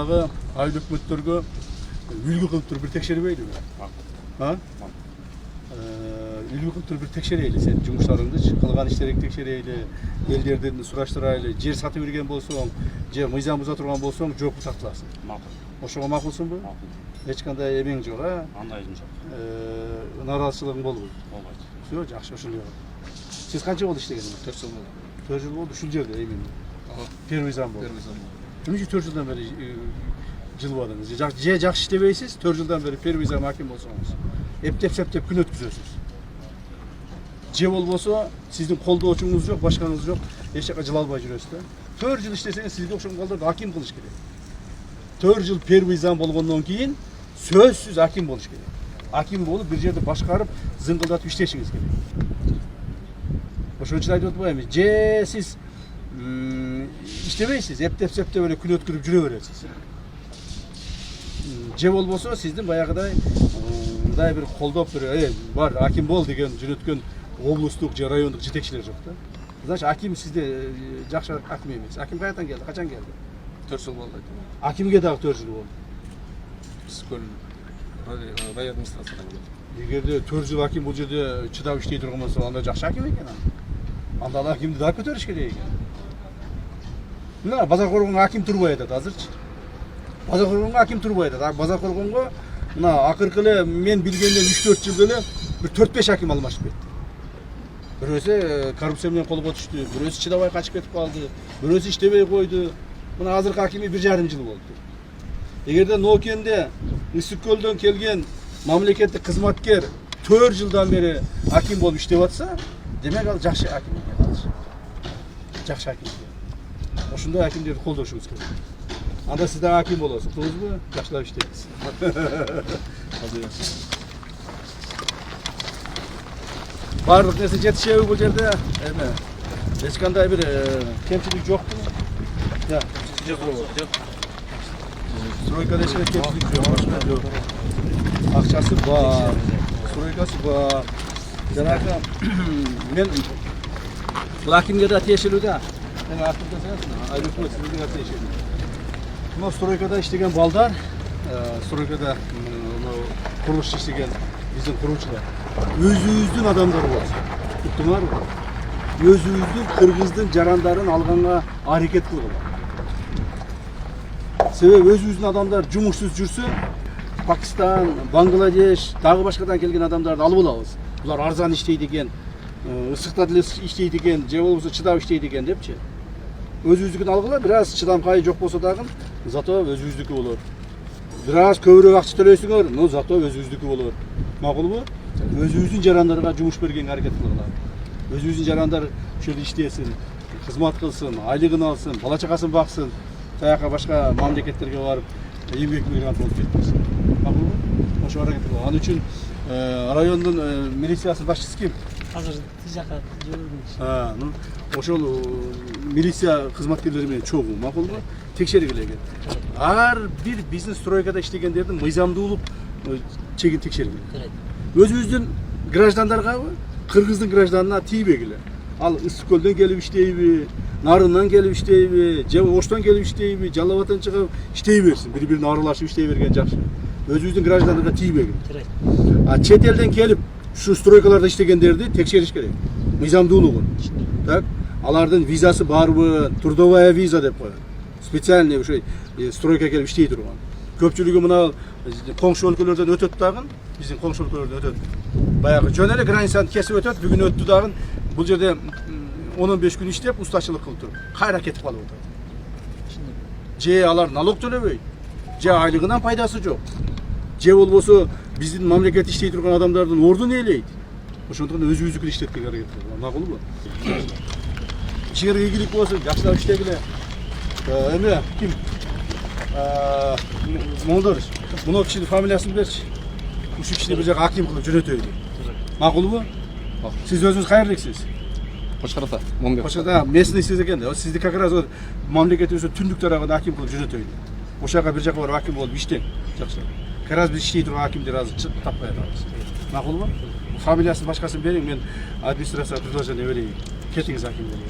Айыл өкмөттөргө үлгү кылып туруп бир текшербейлиби? Үлгү кылып туруп бир текшерейли сен жумуштарыңдычы, кылган иштериңди текшерейли, элдерден сураштырайлы, жер сатып берген болсоң, же мыйзам буза турган болсоң, жоопко тартыласың. Макул. Ошого макулсуңбу? Макул. Эч кандай эмең жок, а? Андайым жок. Нараазычылыгың болбойт. Болбойт. Всё, жакшы, ошондой. Сиз канча болду иштегениңиз? 4 жыл болду. 4 жыл болду, ушул жерде эмне? Первый зам болду. Первый зам болду. Эмне 4 жылдан бери жылбадыңыз? Же жакшы иштебейсиз, 4 жылдан бери первый зам аким болсоңуз. Эптеп-септеп күн өткүзөсүз. Же болбосо сиздин колдоочуңуз жок, башкаңыз жок, эч жака жыла албай жүрөсүз да. 4 жыл иштесеңиз сизге окшогон балдарды аким кылыш керек. 4 жыл первый зам болгондон кийин сөзсүз аким болуш керек. Аким болуп бир жерде башкарып, зыңгылдатып иштешиңиз керек. Ошон үчүн айтып атпаймынбы? Же сиз иштебейсиз, эптеп-септеп эле күн өткөрүп жүрө бересиз. Же болбосо сиздин баягыдай мындай бир колдоп бир бар аким бол деген жөнөткөн облустук же райондук жетекчилер жок да. Значит, аким сизде жакшы аким эмес. Аким каяктан келди? Качан келди? 4 жыл болду. Акимге дагы 4 жыл болду. Скөл район администрациядан келди. Эгерде 4 жыл аким бул жерде чыдап иштей турган болсо, анда жакшы аким экен анда ал акимди дагы көтөрүш керек экен. Мына базар коргонго аким турбай атат азырчы. Базар коргонго аким турбай атат. Базар коргонго мына акыркы эле мен билгенден 3-4 жылда эле бир 4-5 аким алмашып кетти. Бирөөсү коррупция менен колго түштү, бирөөсү чыдабай качып кетип калды, бирөөсү иштебей койду. Мына азыркы акими 1,5 жыл болду. Эгерде Нокенде Ысык көлдөн келген мамлекеттик кызматкер 4 жылдан бери аким болуп иштеп атса, демек ал жакшы аким экен. Жакшы аким. Ошондой акимдерди колдошубуз керек. Анда сиз дагы аким болосуз, тугузбу? Жакшылап иштейсиз. Барлык нерсе жетишеби бул жерде? Эме, эч кандай бир кемчилик жокпу? Жок. Стройкада эч кандай кемчилик жок. Акчасы бар, стройкасы бар. Жанагы мен бул акимге да тиешелүү да. Мен акимге десеңиз, айрыкмы сизге да тиешелүү. Мына стройкада иштеген балдар, стройкада курулуш иштеген биздин куруучулар өзүбүздүн адамдар болот. Уктуңарбы? Өзүбүздүн кыргыздын жарандарын алганга аракет кылгыла. Себеби өзүбүздүн адамдар жумушсуз жүрсө, Пакистан, Бангладеш, дагы башкадан келген адамдарды алып алабыз. Булар арзан иштейт экен, ысыкта деле иштейт экен, же болбосо чыдап иштейт экен депчи. Өзүбүздүкүн алгыла, бир аз чыдамкай жок болсо дагы, зато өзүбүздүкү болот. Бир аз көбүрөөк акча төлөйсүңөр, но зато өзүбүздүкү болот. Макулбу? Өзүбүздүн жарандарга жумуш бергенге аракет кылгыла. Өзүбүздүн жарандар ушул жерде иштесин, кызмат кылсын, айлыгын алсын, бала чакасын баксын, таяка башка мамлекеттерге барып эмгек мигрант болуп кетпесин. Макулбу? Ошо аракет кылгыла. Ал үчүн райондун милициясынын башчысы ким? Азыр тиз жака жүрүңүз. Ошол милиция кызматкерлери менен чогуу, макулбу? Текшергиле экен. Ар бир биздин стройкада иштегендердин мыйзамдуулук чегин текшергиле. Өзүбүздүн граждандаргабы, кыргыздын гражданына тийбегиле. Ал Ысык көлдөн келип иштейби, Нарындан келип иштейби, же Оштон келип иштейби, Жалал Абадтан чыгып иштей берсин. Бири-бирин аралашып иштей берген жакшы. Өзүбүздүн граждандарга тийбегиле. Чет элден келип ушу стройкаларда иштегендерди текшериш керек. Мыйзамдуулугун. Так, алардын визасы барбы, трудовая виза деп коет. Специальный ошо стройка келип иштей турган. Көпчүлүгү мына коңшу өлкөлөрдөн өтөт дагы, биздин коңшу өлкөлөрдөн өтөт. Баягы жөн эле границаны кесип өтөт, бүгүн өттү дагы. Бул жерде 10-15 күн иштеп, устачылык кылып туруп, кайра кетип калып атат. Же алар налог төлөбөйт, же айлыгынан пайдасы жок. Же болбосо биздин мамлекет иштей турган адамдардын ордун ээлейт. Ошондуктан өзүбүздүкүн иштеткенге аракет кылгыла. Макулбу? Ишиңерге ийгилик болсун, жакшылап иштегиле. Эме ким? Молдорич, мына кишинин фамилиясын берчи. Ушул кишини бир жака аким кылып жөнөтөйлү. Макулбу? Сиз өзүңүз кайерликсиз? Кочкарата, Момбек. Кочкарата местныйсиз экен. Сизди как раз мамлекетибиздин түндүк тарабына аким кылып жөнөтөйлү. Ошага бир жака барып аким болуп иштең. Жакшы. Как раз биз иштей турган акимдер азыр таппай атабыз. Макулбу? Фамилиясын башкасын бериң, мен администрацияга предложение берейин. Кетиңиз аким болуп.